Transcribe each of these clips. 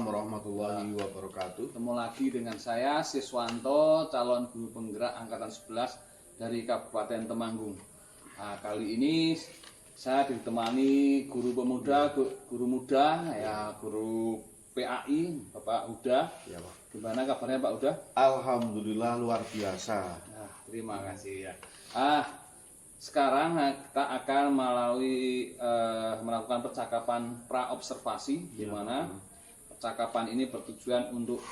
warahmatullahi wabarakatuh. Ketemu lagi dengan saya Siswanto, calon guru penggerak angkatan 11 dari Kabupaten Temanggung. Nah, kali ini saya ditemani guru pemuda, guru muda, ya guru PAI, Bapak Huda. Ya, Pak. Gimana kabarnya Pak Huda? Alhamdulillah luar biasa. Nah, terima kasih ya. Sekarang kita akan melakukan percakapan pra-observasi, di mana percakapan ini bertujuan untuk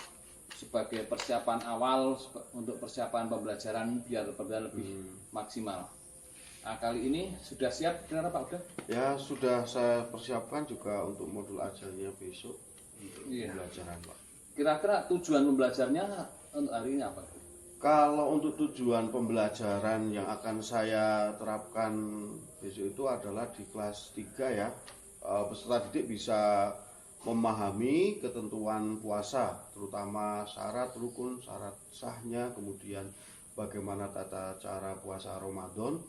sebagai persiapan awal untuk persiapan pembelajaran biar lebih maksimal. Nah, kali ini sudah siap, benar Pak Udah? Ya, sudah saya persiapkan juga untuk modul ajarnya besok untuk pembelajaran, Pak. Kira-kira tujuan pembelajarnya untuk hari ini apa? Kalau untuk tujuan pembelajaran yang akan saya terapkan besok itu adalah di kelas 3 ya. Peserta didik bisa memahami ketentuan puasa, terutama syarat rukun, syarat sahnya, kemudian bagaimana tata cara puasa Ramadan.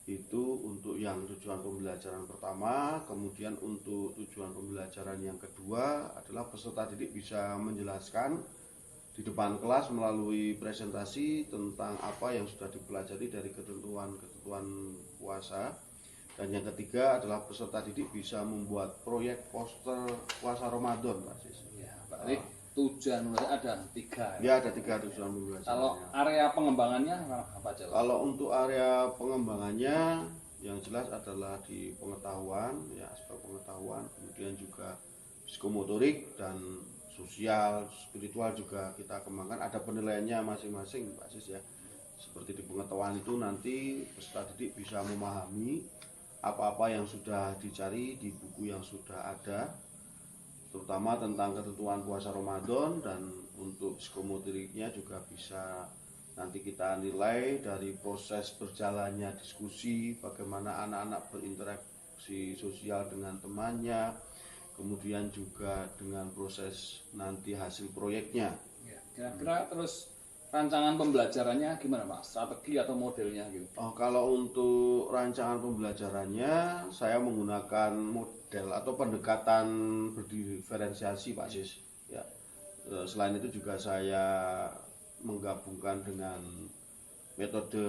Itu untuk yang tujuan pembelajaran pertama. Kemudian untuk tujuan pembelajaran yang kedua adalah peserta didik bisa menjelaskan di depan kelas melalui presentasi tentang apa yang sudah dipelajari dari ketentuan-ketentuan puasa. Dan yang ketiga adalah peserta didik bisa membuat proyek poster puasa Ramadan, Pak Sis. Ya, Pak. Tujuan ada 3. Ya, ada 3 tujuan pembelajarannya. Kalau area pengembangannya apa aja? Kalau untuk area pengembangannya yang jelas adalah di pengetahuan, ya aspek pengetahuan, kemudian juga psikomotorik dan sosial, spiritual juga kita kembangkan. Ada penilaiannya masing-masing, Pak Sis ya. Seperti di pengetahuan itu nanti peserta didik bisa memahami apa-apa yang sudah dicari di buku yang sudah ada, terutama tentang ketentuan puasa Ramadan. Dan untuk psikomotoriknya juga bisa nanti kita nilai dari proses berjalannya diskusi, bagaimana anak-anak berinteraksi sosial dengan temannya, kemudian juga dengan proses nanti hasil proyeknya. Kira-kira terus rancangan pembelajarannya gimana Pak? Strategi atau modelnya gitu? Kalau untuk rancangan pembelajarannya saya menggunakan model atau pendekatan berdiferensiasi, Pak Sis. Ya. Selain itu juga saya menggabungkan dengan metode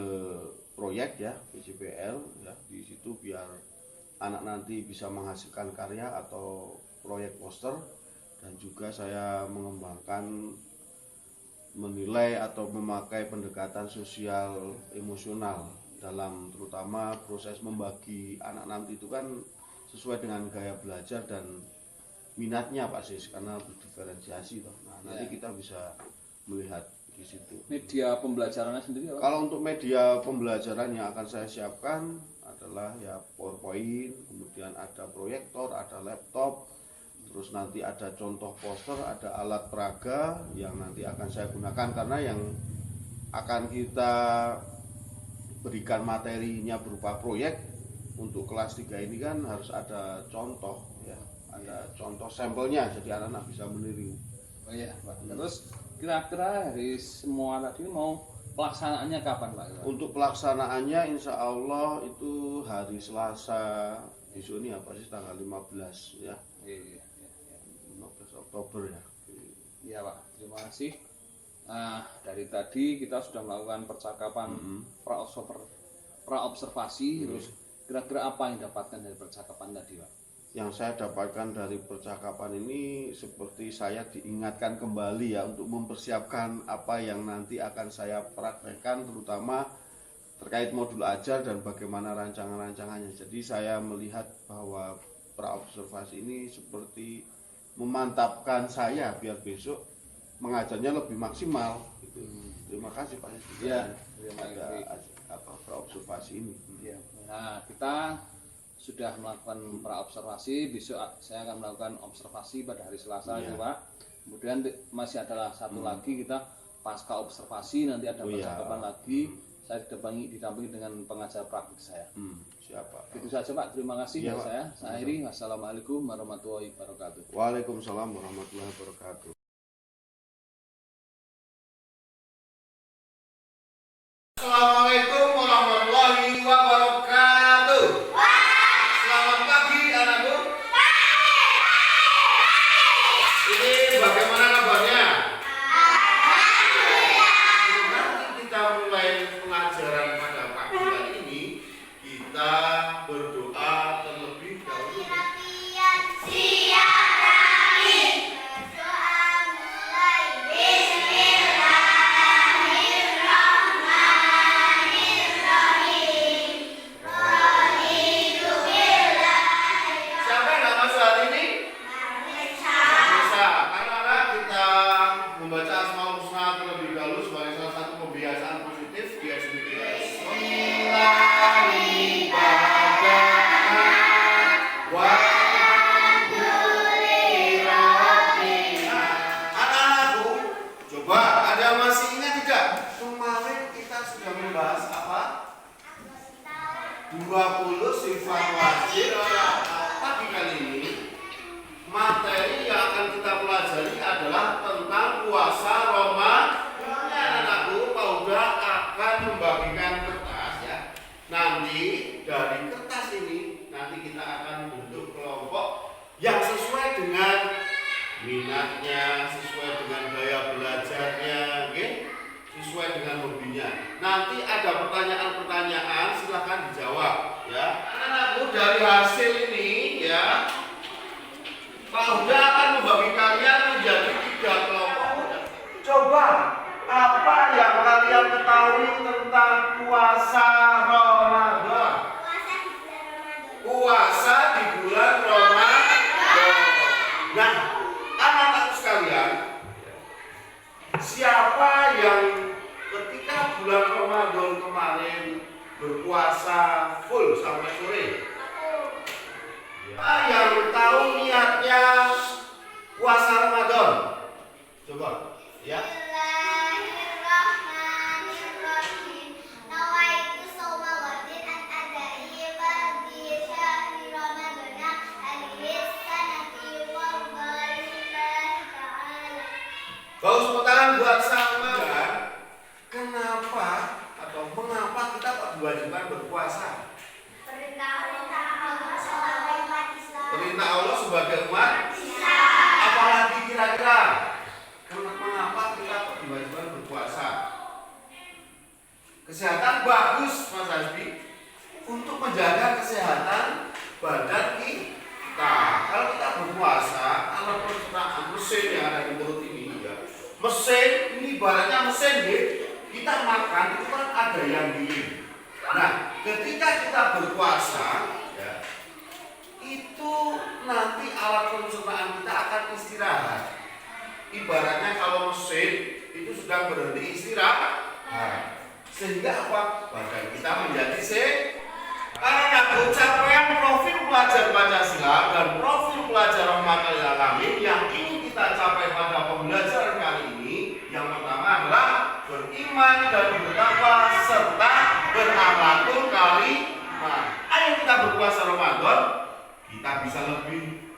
proyek ya, PJPL ya. Di situ biar anak nanti bisa menghasilkan karya atau proyek poster. Dan juga saya mengembangkan menilai atau memakai pendekatan sosial emosional dalam terutama proses membagi anak nanti itu kan sesuai dengan gaya belajar dan minatnya, Pak Sis, karena berdiferensiasi toh. Nah, nanti kita bisa melihat di situ. Media pembelajarannya sendiri apa? Kalau untuk media pembelajaran yang akan saya siapkan adalah ya PowerPoint, kemudian ada proyektor, ada laptop, terus nanti ada contoh poster, ada alat peraga yang nanti akan saya gunakan, karena yang akan kita berikan materinya berupa proyek untuk kelas 3 ini kan harus ada contoh ya, ada contoh sampelnya jadi anak-anak bisa meniru. Oh iya, Pak. Terus kira-kira dari semua tadi mau pelaksanaannya kapan, Pak? Untuk pelaksanaannya insya Allah itu hari Selasa besok ini apa sih, tanggal 15 ya. Iya. 15 Oktober ya. Iya Pak, terima kasih. Nah, dari tadi kita sudah melakukan percakapan pra-observasi. Terus kira-kira apa yang dapatkan dari percakapan tadi, Pak? Yang saya dapatkan dari percakapan ini seperti saya diingatkan kembali ya untuk mempersiapkan apa yang nanti akan saya praktekkan, terutama terkait modul ajar dan bagaimana rancangan-rancangannya. Jadi saya melihat bahwa pra-observasi ini seperti memantapkan saya biar besok mengajarnya lebih maksimal gitu. Terima kasih Pak. Ya, ada pra-observasi ini. Ya. Nah, kita sudah melakukan pra-observasi, besok saya akan melakukan observasi pada hari Selasa itu Pak. Kemudian masih ada satu lagi, kita pasca observasi nanti ada percakapan lagi. Saya didampingi dengan pengajar praktik saya. Siapa? Itu saja Pak, terima kasih ya, saya akhiri. Wassalamualaikum warahmatullahi wabarakatuh. Waalaikumsalam warahmatullahi wabarakatuh. Assalamualaikum warahmatullahi wabarakatuh. Selamat pagi anakku. Ini bagaimana kabarnya? Nanti kita mulai pengajaran pada pagi hari ini, kita berdoa terlebih dahulu. Siapa yang nggak masuk hari ini? Bisa. Karena kita membaca Asmaul Husna terlebih dahulu sebagai salah satu kebiasaan positif di SBTS. Anak-anakku, coba ada yang masih ingat tidak? Kemarin kita sudah membahas apa? 20 sifat wajib. Pagi kali ini materi yang akan kita pelajari adalah tentang puasa Ramadan. Anak-anakku, Pak Uda akan membagikan kertas ya. Nanti dari kertas ini nanti kita akan bentuk kelompok yang sesuai dengan minatnya, sesuai dengan gaya belajarnya, oke? Sesuai dengan hobinya. Nanti ada pertanyaan-pertanyaan, silahkan dijawab ya. Anak-anakku, dari hasil ini ya, Pak Huda akan membagi kalian menjadi 3 kelompok. Coba apa yang kalian ketahui tentang puasa Ramadan? Puasa di bulan Ramadan. Nah, anak-anak sekalian, siapa yang ketika bulan Ramadan kemarin berpuasa full sampai sore? Yang tahu niatnya puasa Ramadan? Coba ya. Kau tepuk tangan buat sama ya. Kenapa atau mengapa kita diwajibkan berpuasa? Perintah Allah sebagai umat Islam. Apalagi kira-kira mengapa kita diwajibkan berpuasa? Kesehatan bagus, Mas Hasbi, untuk menjaga kesehatan badan kita. Kalau kita berpuasa, alat pencernaan mesin yang ada di perut ini ya, mesin ini ibaratnya mesin ya. Kita makan itu kan ada yang giling. Nah, ketika kita berpuasa ya, itu nanti alat pencernaan kita akan istirahat. Ibaratnya kalau mesin itu sedang berhenti istirahat, sehingga apa? Badan kita menjadi sehat. Karena capaian profil pelajar Pancasila dan profil pelajar Rahmatul Alamin yang ingin kita capai pada pembelajaran kali ini, yang pertama adalah beriman dan bertakwa serta berakhlakul karimah. Ayo kita berpuasa Ramadan, kita bisa lebih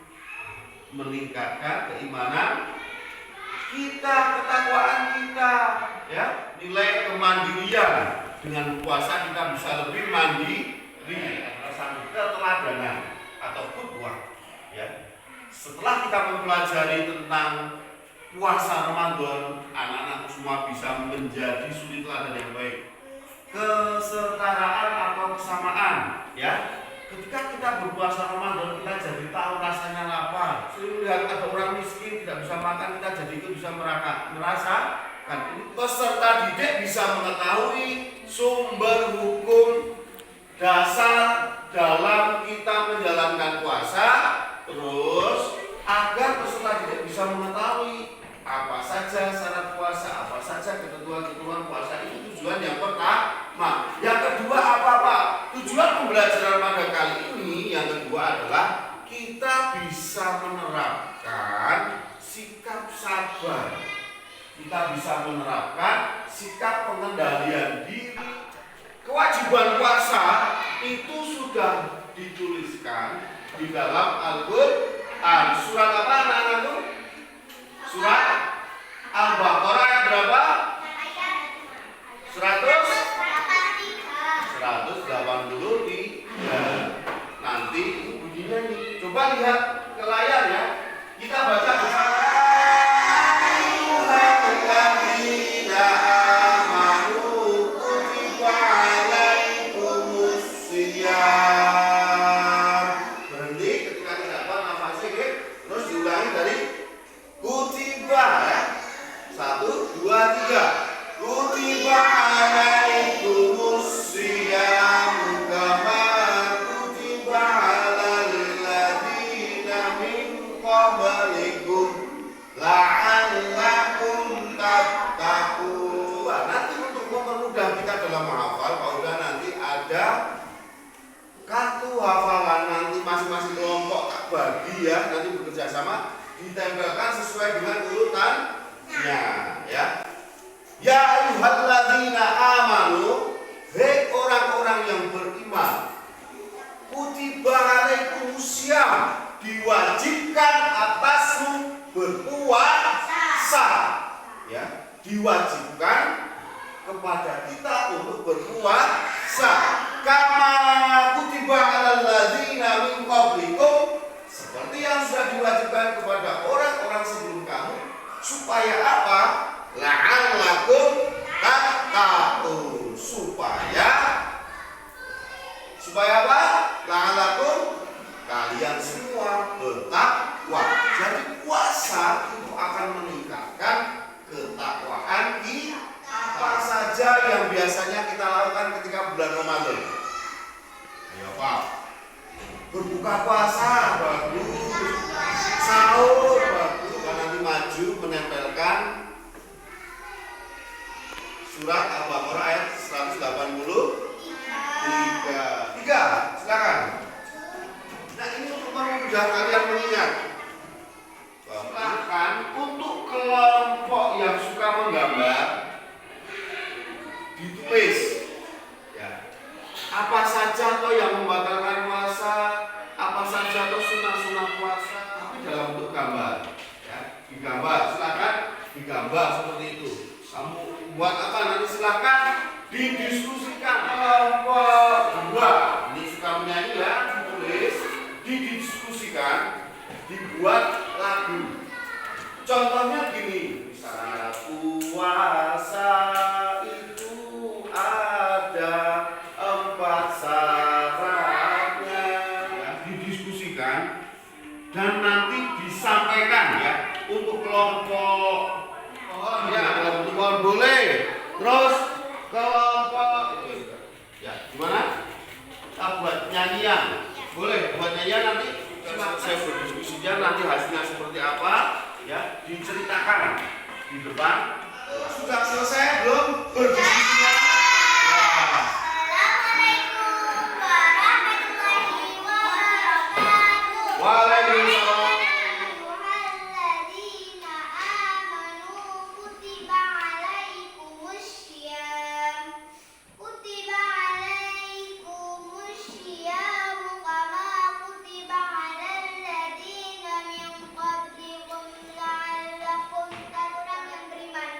meningkatkan keimanan kita, ketakwaan kita, ya, nilai kemandirian. Dengan puasa kita bisa lebih mandiri, satu keteladanan atau qudwah, ya. Setelah kita mempelajari tentang puasa Ramadan, anak-anak semua bisa menjadi suri teladan yang baik. Kesetaraan atau kesamaan, ya. Ketika kita berpuasa Ramadan, kita jadi tahu rasanya lapar. Sering lihat ada orang miskin tidak bisa makan, kita jadi itu bisa merasakan. Peserta didik bisa mengetahui sumber hukum dasar dalam kita menjalankan puasa, terus agar peserta didik bisa mengetahui apa saja syarat puasa, apa saja ketentuan-ketentuan puasa. Itu tujuan yang pertama. Yang kedua apa Pak? Tujuan pembelajaran pada kali ini yang kedua adalah kita bisa menerapkan sikap sabar. Kita bisa menerapkan sikap pengendalian diri. Kewajiban puasa itu sudah dituliskan di dalam Al-Quran. Surat apa anak-anakku? Surat Al-Baqarah ayat berapa? 183. Nanti bunyinya nih. Coba lihat ke layar ya. Kita baca bersama. alaikumus siyam kama kutiba alal ladzina min qablikum la'allakum tattaqun. Nanti untuk mempermudah kita dalam menghafal, Pak Uda nanti ada kartu hafalan, nanti masing-masing kelompok tak bagi ya, nanti bekerja sama ditempelkan sesuai dengan urutannya ya. Ya ayyuhalladzina amanu, hei orang-orang yang beriman, kutiba alaikumusiyam, diwajibkan atasmu berpuasa ya, diwajibkan kepada kita untuk berpuasa kama kutiba alal ladzina min qablikum, seperti yang sudah diwajibkan kepada orang-orang sebelum kamu, supaya apa? La'allakum tattaqun, supaya apa? La'allakum, kalian semua bertakwa. Jadi puasa itu akan meningkatkan ketakwaan kita. Apa saja yang biasanya kita lakukan ketika bulan Ramadan? Ayo Pak, berbuka puasa bagus, sahur bagus, dan nanti maju menempelkan surat Al-Baqarah ayat 183. Silakan. Nah ini untuk memudahkan kalian mengingat. Bahkan untuk kelompok yang suka menggambar, ditulis ya, apa saja toh yang membatalkan puasa, apa saja toh sunah-sunah puasa, tapi dalam bentuk gambar ya, digambar, silakan digambar seperti itu. Kamu buat apa nanti silakan didiskusikan. Kelompok dua ini suka menyanyi ya, ditulis, didiskusikan, dibuat lagu. Contohnya gini, misalnya puasa itu ada 4 syaratnya ya, didiskusikan dan nanti disampaikan ya untuk kelompok ya, kalau untuk pohon boleh, terus kelompok ya gimana? Kita buat nyanyian, boleh buat nyanyian, nanti saya berdiskusinya nanti hasilnya seperti apa ya, diceritakan di depan. Sudah selesai belum berdiskusinya? Assalamualaikum warahmatullahi wabarakatuh. Waalaikumsalam. Ayyuhalladzina amanu kutiba alaikumussyam. Kutiba alaikumussyam kama kutiba alal ladzina min qablikum la'allakum tattaqun. Yang beriman,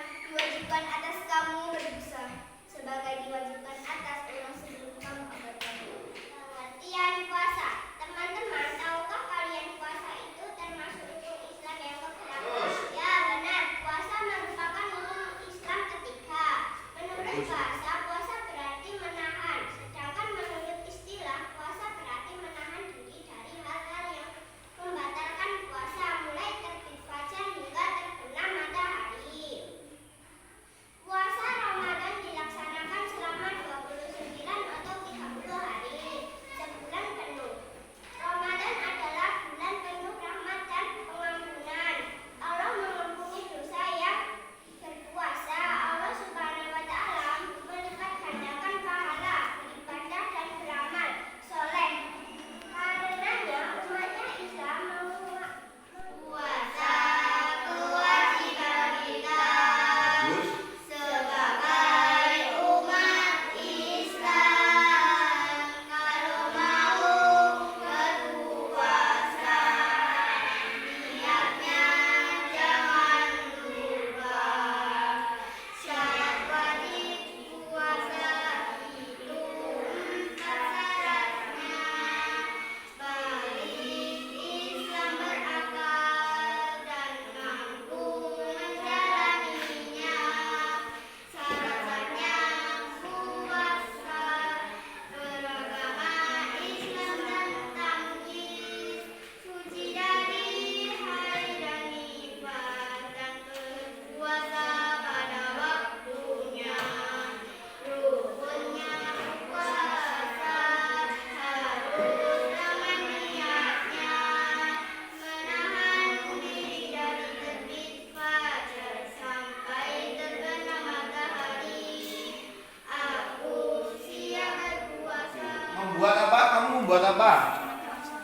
apa?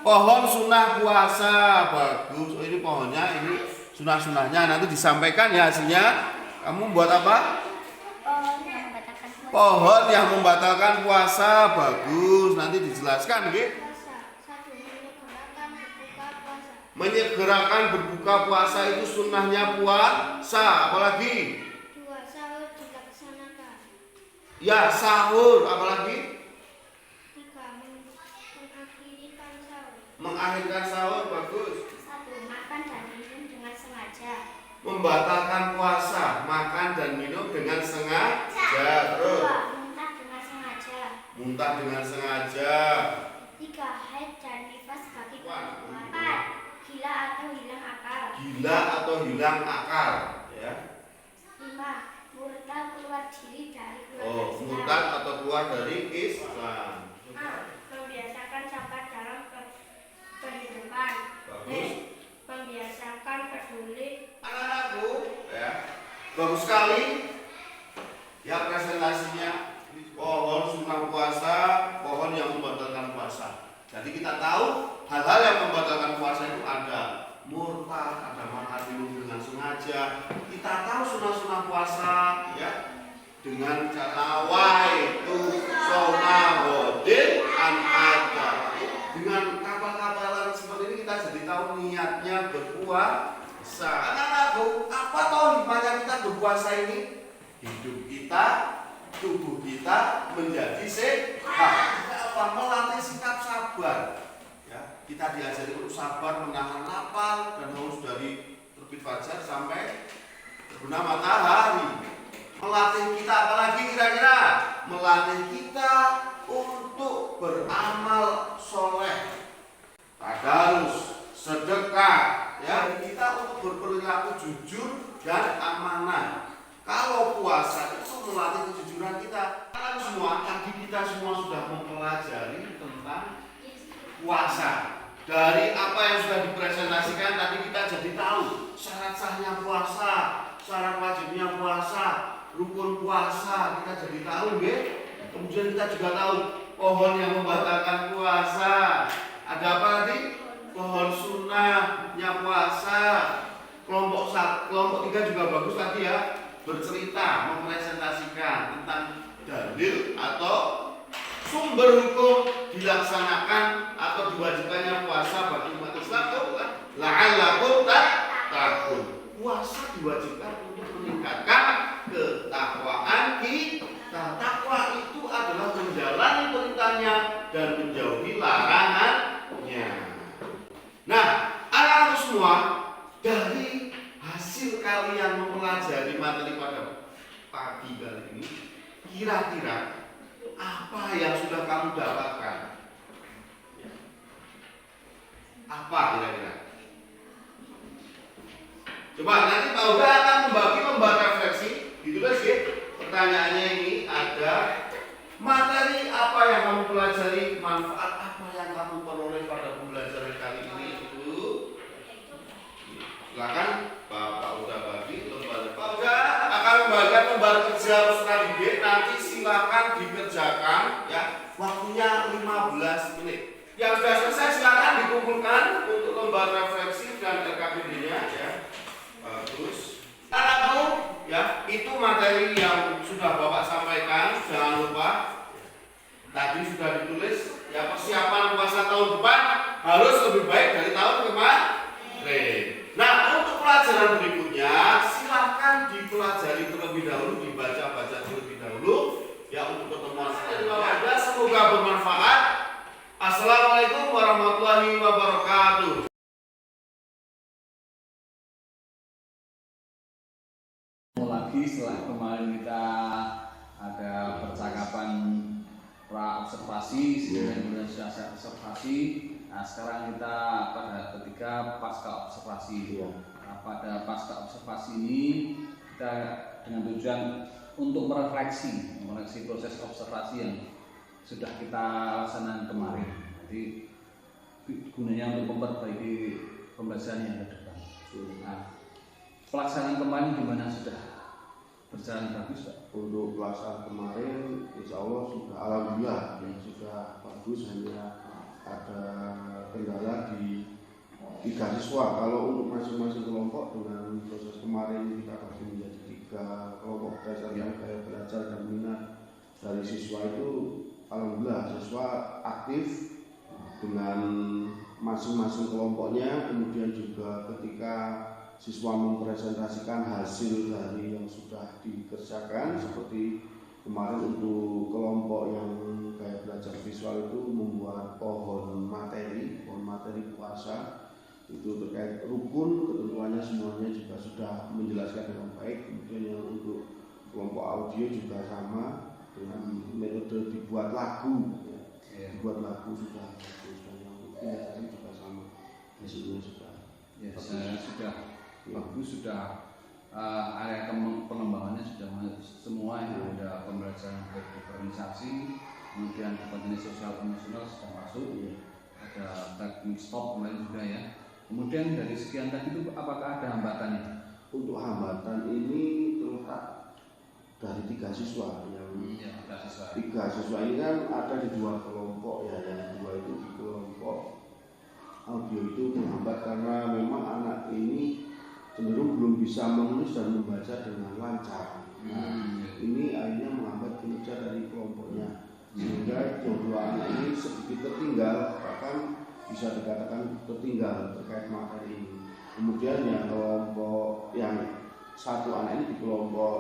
Pohon sunnah puasa. Bagus. Oh, ini pohonnya, ini sunnah-sunnahnya. Nanti disampaikan ya hasilnya. Kamu buat apa? Pohon yang membatalkan puasa. Bagus. Nanti dijelaskan, nggih. Menyegerakan berbuka puasa itu sunnahnya puasa. Apalagi? Ya, sahur. Apalagi? Mengakhirkan sahur. Bagus. Makan dan minum dengan sengaja. Membatalkan puasa, makan dan minum dengan sengaja. Terus Muntah dengan sengaja. muntah dengan sengaja. 3. Haid dan nifas bagi Wah. perempuan. 4. Gila atau hilang akal. Gila atau hilang akal, ya. 5. Murtad keluar diri dari keluarga Oh, Islam. murtad atau keluar dari Islam. 6. Membiasakan sabar dalam kehidupan. Bagus. Membiasakan peduli. Anak-anakku, ya. Bagus sekali. Ya, presentasinya pohon sunnah puasa, pohon yang membatalkan puasa. Jadi kita tahu hal-hal yang membatalkan puasa itu ada murtad, ada makan minum dengan sengaja. Kita tahu sunnah-sunnah puasa, ya, dengan cara waitu sonahodin an ada. Dengan kapal-kapalan seperti ini kita jadi tahu niatnya berpuasa. Anak-anakku, apa toh hikmahnya kita berpuasa ini? Hidup kita, tubuh kita menjadi sehat. Apa? Melatih sikap sabar. Ya, kita diajari untuk sabar menahan lapar dan haus dari terbit fajar sampai terbenam matahari. Melatih kita apalagi kira-kira? Melatih kita untuk beramal soleh, tadarus, sedekah, ya, kita untuk berperilaku jujur dan amanah. Kalau puasa itu melatih kejujuran kita. Kalian semua, tadi kita semua sudah mempelajari tentang puasa. Dari apa yang sudah dipresentasikan tadi kita jadi tahu syarat sahnya puasa, syarat wajibnya puasa, rukun puasa kita jadi tahu, nggih. Kemudian kita juga tahu pohon yang membatalkan puasa. Ada apa tadi? Pohon sunnahnya puasa. Kelompok 3 juga bagus tadi ya, bercerita, mempresentasikan tentang dalil atau sumber hukum dilaksanakan atau diwajibkannya puasa bagi umat Islam. La'allakum tattaqun. Puasa diwajibkan untuk meningkatkan ketakwaan kita. Takwa itu adalah menjalani perintahnya dan menjauhi larangannya. Nah, anak-anak semua, dari hasil kalian mempelajari materi pada pagi kali ini, kira-kira apa yang sudah kamu dapatkan? Apa kira-kira? Coba nanti Pak Uga akan membagi lembar refleksi. Ditulis ya. Pertanyaannya ini ada materi apa yang kamu pelajari, manfaat apa yang kamu peroleh pada pembelajaran kali ini itu. Silakan Bapak udah bagi lembar. Pak Uga akan membagikan lembar kerja studi B. Nanti silakan dikerjakan ya. Waktunya 15 menit. Yang sudah selesai silakan dikumpulkan untuk lembar refleksi dan RKPD-nya ya. Bagus. Anakku ya, itu materi yang sudah Bapak sampaikan. Jangan lupa tadi sudah ditulis ya, persiapan puasa tahun depan harus lebih baik dari tahun kemarin. Nah, untuk pelajaran berikutnya silahkan dipelajari terlebih dahulu, dibaca-baca terlebih dahulu ya, untuk pertemuan selanjutnya. Semoga bermanfaat. Assalamualaikum warahmatullahi wabarakatuh. Lagi setelah kemarin kita ada percakapan pra observasi, kemudian sudah saya observasi. Nah, sekarang kita pada ketiga pasca observasi. Nah, pada pasca observasi ini kita dengan tujuan untuk merefleksi proses observasi yang sudah kita laksanakan kemarin. Jadi gunanya untuk memperbaiki pembelajaran yang ke depan. Nah, pelaksanaan kemarin gimana, sudah berjalan bagus Pak? Untuk pelaksanaan kemarin insya Allah sudah alhamdulillah ya, sudah bagus. Hanya ada kendala di tiga siswa. Kalau untuk masing-masing kelompok dengan proses kemarin kita bagi menjadi 3 kelompok berdasarkan gaya belajar dan minat dari siswa itu, alhamdulillah siswa aktif dengan masing-masing kelompoknya. Kemudian juga ketika siswa mempresentasikan hasil dari yang sudah dikerjakan, seperti kemarin untuk kelompok yang gaya belajar visual itu membuat pohon materi puasa, itu terkait rukun ketentuannya semuanya juga sudah menjelaskan dengan baik. Kemudian yang untuk kelompok audio juga sama dengan metode dibuat lagu, dibuat lagu sudah yang juga sama, hasilnya sudah sudah bagus, sudah area pengembangannya sudah semua ya. Ada pembelajaran berorganisasi, kemudian kompetensi sosial emosional sudah masuk, ada teknik stop kemarin juga ya. Kemudian dari sekian tadi itu apakah ada hambatannya? Untuk hambatan ini terletak dari 3 siswa yang 3 siswa ini kan ada di 2 kelompok ya. Yang 2 itu di kelompok audio itu menghambat karena memang anak ini cenderung belum bisa menulis dan membaca dengan lancar. Ini akhirnya menghambat kinerja dari kelompoknya, sehingga kedua anak ini sedikit tertinggal, bahkan bisa dikatakan tertinggal terkait materi ini. Kemudian yang kelompok yang 1 anak ini di kelompok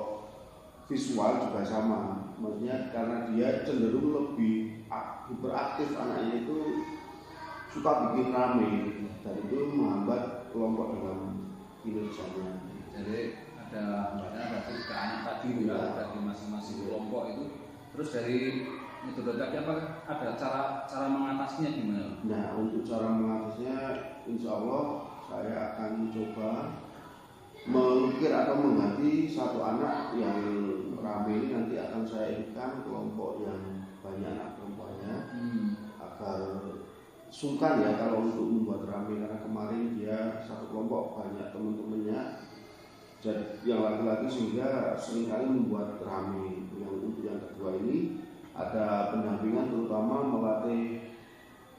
visual juga sama, maksudnya karena dia cenderung lebih hiperaktif, anaknya itu suka bikin rame dan itu menghambat kelompok dalam kinerjanya. Jadi ada tiga anak tadi ya, dari masing-masing kelompok itu. Terus dari metode tadi apa ada cara mengatasinya gimana? Nah, untuk cara mengatasinya insya Allah saya akan coba mengukir atau mengganti 1 anak yang rame ini, nanti akan saya irikan kelompok yang banyak anak perempuannya agar sungkan ya kalau untuk membuat rame, karena kemarin dia 1 kelompok banyak teman-temannya dan yang laki-laki sehingga seringkali membuat rame. Yang untuk yang kedua ini ada pendampingan, terutama melatih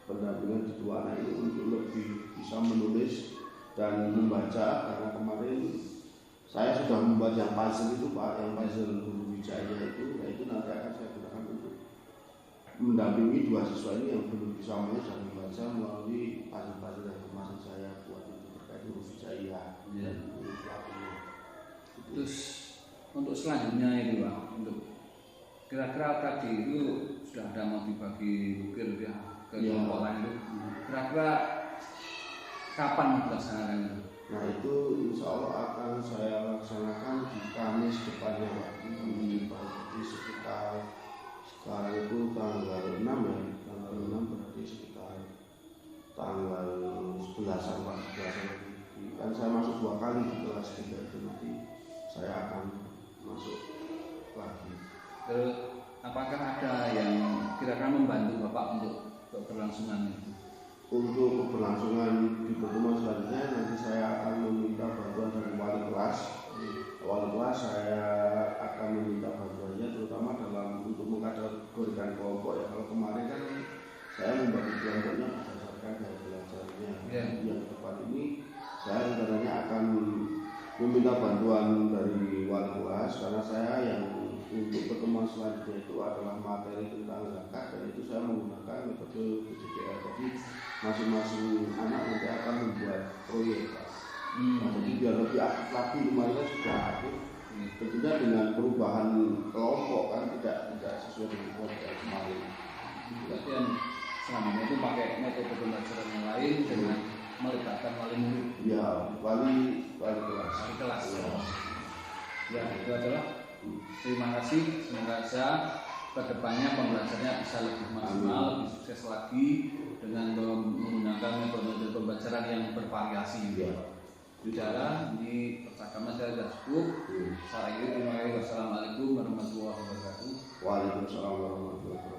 pendampingan di 2 anak ini untuk lebih bisa menulis dan membaca, karena kemarin saya sudah membuat yang puzzle itu Pak, yang puzzle Guru Wijaya itu, itu nanti akan saya gunakan untuk mendampingi 2 siswa ini yang belum bisa menulis dan membaca melalui puzzle-puzzle yang kemarin saya buat itu terkait Guru Wijaya dan Guru Pelatihan. Terus untuk selanjutnya itu Pak, untuk kira-kira tadi itu sudah ada mau dibagi ukir ya ke kelompok lain itu, kira-kira kapan dilaksanakan itu? Nah itu insya Allah akan saya laksanakan di Kamis depannya Pak. Di sekitar sekarang itu tanggal 6 ya, tanggal 6 berarti sekitar tanggal 11-an Pak, 11-an. Kan saya masuk 2 kali di kelas 3 itu, nanti saya akan masuk lagi. Terus apakah ada yang kira-kira membantu Bapak untuk keberlangsungan itu? Untuk keberlangsungan di pertemuan selanjutnya nanti saya akan meminta bantuan dari wali kelas. Wali kelas saya akan meminta bantuannya terutama dalam untuk mengkategorikan kelompok ya. Kalau kemarin kan saya membagi kelompoknya berdasarkan gaya belajarnya. Yang depan ini saya rencananya akan meminta bantuan dari wali kelas, karena saya yang untuk pertemuan selanjutnya itu adalah materi tentang zakat, dan itu saya menggunakan metode PJPR. Jadi masing-masing anak nanti akan membuat proyek Pak. Nah, jadi biar lebih aktif lagi, kemarin sudah aktif. Tentunya dengan perubahan kelompok kan tidak sesuai dengan kelompok kemarin. Kemudian selanjutnya itu pakai metode pembelajaran yang lain dengan melibatkan wali murid. Ya, wali kelas. Wali kelas. Ya, itu adalah. Terima kasih, semoga saja kedepannya pembelajarannya bisa lebih maksimal, lebih sukses lagi dengan menggunakan metode pembelajaran yang bervariasi. Bicara di percakapan saya sudah cukup. Saya terima kasih. Wassalamualaikum warahmatullahi wabarakatuh. Waalaikumsalam warahmatullahi wabarakatuh.